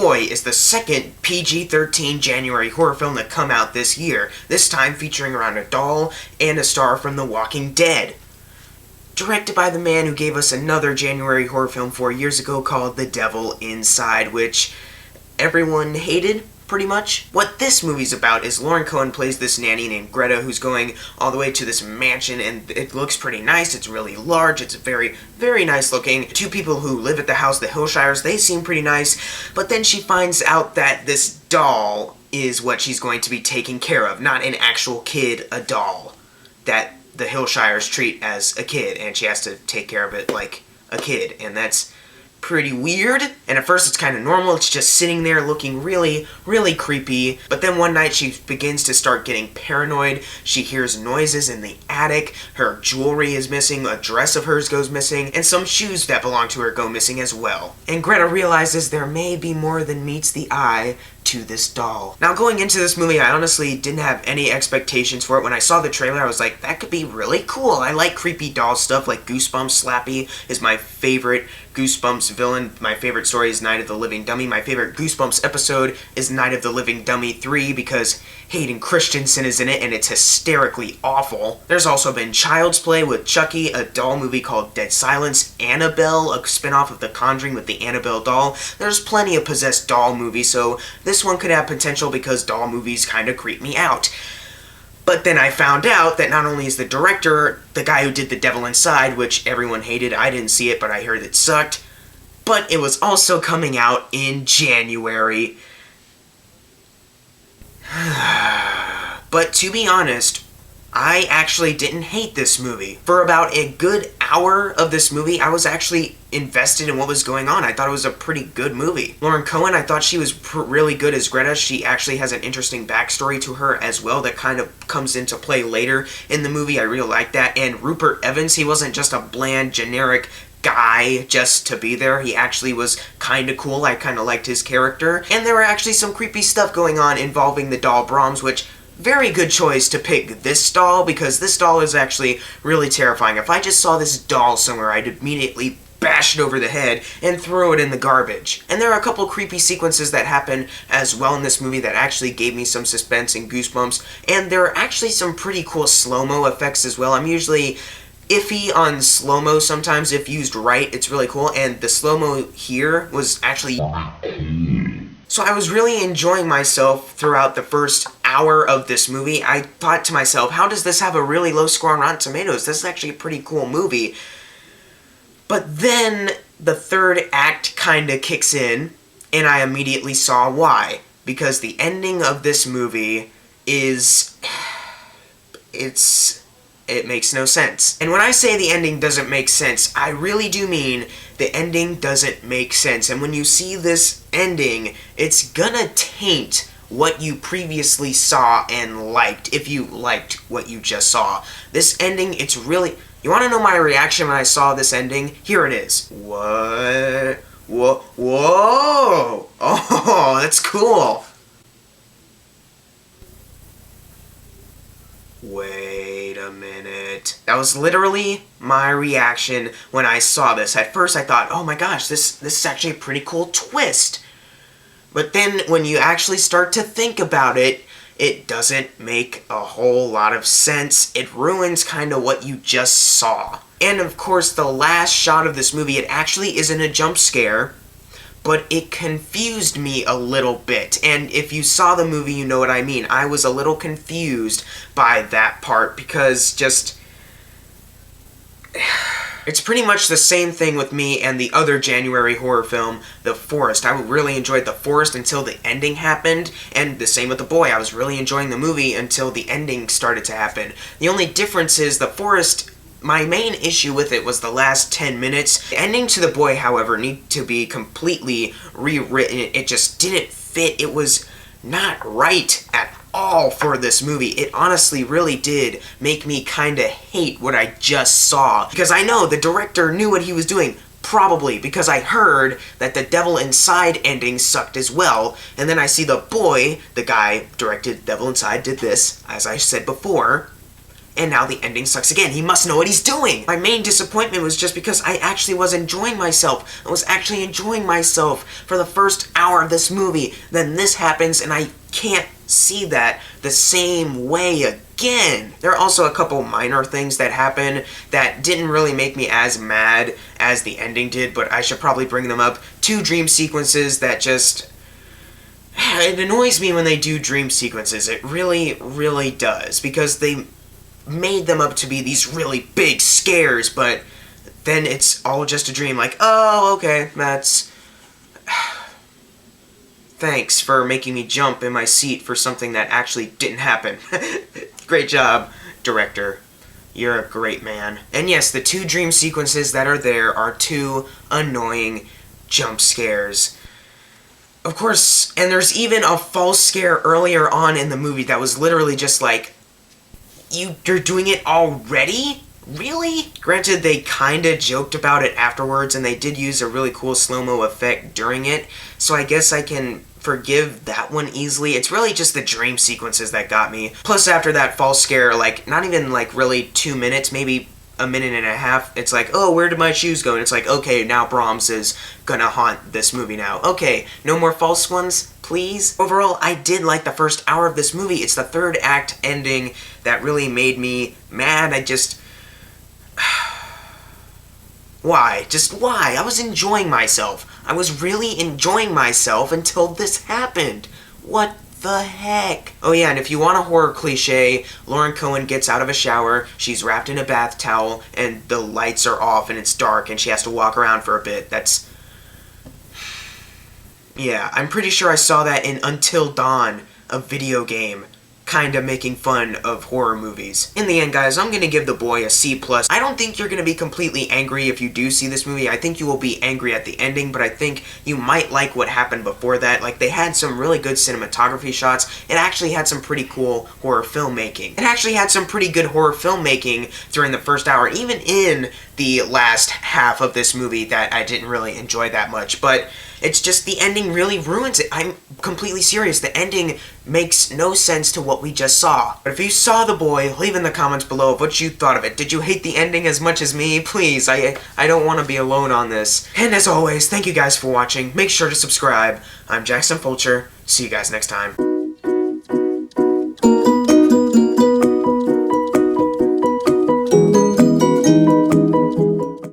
Boy is the second PG-13 January horror film to come out this year, this time featuring around a doll and a star from The Walking Dead. Directed by the man who gave us another January horror film 4 years ago called The Devil Inside, which everyone hated, pretty much. What this movie's about is Lauren Cohen plays this nanny named Greta who's going all the way to this mansion, and it looks pretty nice. It's really large. It's very, very nice looking. Two people who live at the house, the Hillshires, they seem pretty nice, but then she finds out that this doll is what she's going to be taking care of. Not an actual kid, a doll that the Hillshires treat as a kid, and she has to take care of it like a kid, and that's pretty weird. And at first it's kind of normal, it's just sitting there looking really, really creepy. But then one night she begins to start getting paranoid. She hears noises in the attic, her jewelry is missing, a dress of hers goes missing, and some shoes that belong to her go missing as well. And Greta realizes there may be more than meets the eye to this doll. Now, going into this movie, I honestly didn't have any expectations for it. When I saw the trailer, I was like, that could be really cool. I like creepy doll stuff, like Goosebumps. Slappy is my favorite Goosebumps villain. My favorite story is Night of the Living Dummy. My favorite Goosebumps episode is Night of the Living Dummy 3 because Hayden Christensen is in it and it's hysterically awful. There's also been Child's Play with Chucky, a doll movie called Dead Silence, Annabelle, a spin-off of The Conjuring with the Annabelle doll. There's plenty of possessed doll movies, so this one could have potential because doll movies kind of creep me out. But then I found out that not only is the director the guy who did The Devil Inside, which everyone hated, I didn't see it, but I heard it sucked, but it was also coming out in January. But to be honest, I actually didn't hate this movie. For about a good hour of this movie, I was actually invested in what was going on. I thought it was a pretty good movie. Lauren Cohen, I thought she was really good as Greta. She actually has an interesting backstory to her as well that kind of comes into play later in the movie. I really like that. And Rupert Evans, he wasn't just a bland, generic guy just to be there. He actually was kind of cool. I kind of liked his character. And there were actually some creepy stuff going on involving the doll Brahms, which very good choice to pick this doll, because this doll is actually really terrifying. If I just saw this doll somewhere, I'd immediately bash it over the head and throw it in the garbage. And there are a couple creepy sequences that happen as well in this movie that actually gave me some suspense and goosebumps, and there are actually some pretty cool slow-mo effects as well. I'm usually iffy on slow-mo sometimes. If used right, it's really cool, and the slow-mo here was actually... So I was really enjoying myself throughout the first hour of this movie. I thought to myself, how does this have a really low score on Rotten Tomatoes? This is actually a pretty cool movie. But then the third act kinda kicks in, and I immediately saw why. Because the ending of this movie is... It makes no sense. And when I say the ending doesn't make sense, I really do mean the ending doesn't make sense. And when you see this ending, it's gonna taint what you previously saw and liked, if you liked what you just saw. This ending, it's really... You wanna know my reaction when I saw this ending? Here it is. What? Whoa! Whoa! Oh, that's cool! Wait a minute. That was literally my reaction when I saw this. At first I thought, oh my gosh, this is actually a pretty cool twist. But then when you actually start to think about it, it doesn't make a whole lot of sense. It ruins kind of what you just saw. And of course, the last shot of this movie, it actually isn't a jump scare, but it confused me a little bit. And if you saw the movie, you know what I mean. I was a little confused by that part because just... It's pretty much the same thing with me and the other January horror film, The Forest. I really enjoyed The Forest until the ending happened, and the same with The Boy. I was really enjoying the movie until the ending started to happen. The only difference is The Forest... My main issue with it was the last 10 minutes. The ending to The Boy, however, needed to be completely rewritten. It just didn't fit. It was not right at all for this movie. It honestly really did make me kinda hate what I just saw. Because I know the director knew what he was doing. Probably, because I heard that The Devil Inside ending sucked as well. And then I see The Boy, the guy directed Devil Inside, did this, as I said before. and now the ending sucks again. He must know what he's doing. My main disappointment was just because I actually was enjoying myself. I was actually enjoying myself for the first hour of this movie. Then this happens, and I can't see that the same way again. There are also a couple minor things that happen that didn't really make me as mad as the ending did, but I should probably bring them up. 2 dream sequences that just... It annoys me when they do dream sequences. It really, really does, because they made them up to be these really big scares, but then it's all just a dream. Like, oh, okay, that's... Thanks for making me jump in my seat for something that actually didn't happen. Great job, director. You're a great man. And yes, the 2 dream sequences that are there are 2 annoying jump scares. Of course, and there's even a false scare earlier on in the movie that was literally just like, you're doing it already? Really? Granted, they kinda joked about it afterwards, and they did use a really cool slow-mo effect during it, so I guess I can forgive that one easily. It's really just the dream sequences that got me. Plus, after that false scare, like, not even, like, really 2 minutes, maybe a minute and a half, it's like, oh, where did my shoes go? And it's like, okay, now Brahms is gonna haunt this movie now. Okay, no more false ones, please? Overall, I did like the first hour of this movie. It's the 3rd act ending that really made me mad. I just... Why? Just why? I was enjoying myself. I was really enjoying myself until this happened. What the heck? Oh yeah, and if you want a horror cliche, Lauren Cohen gets out of a shower, she's wrapped in a bath towel, and the lights are off and it's dark and she has to walk around for a bit. That's... Yeah, I'm pretty sure I saw that in Until Dawn, a video game, kinda making fun of horror movies. In the end, guys, I'm gonna give The Boy a C+. I don't think you're gonna be completely angry if you do see this movie. I think you will be angry at the ending, but I think you might like what happened before that. Like, they had some really good cinematography shots. It actually had some pretty cool horror filmmaking. It actually had some pretty good horror filmmaking during the first hour, even in the last half of this movie that I didn't really enjoy that much, but it's just the ending really ruins it. I'm completely serious. The ending makes no sense to what we just saw. But if you saw The Boy, leave in the comments below what you thought of it. Did you hate the ending as much as me? Please, I don't want to be alone on this. And as always, thank you guys for watching. Make sure to subscribe. I'm Jackson Fulcher. See you guys next time.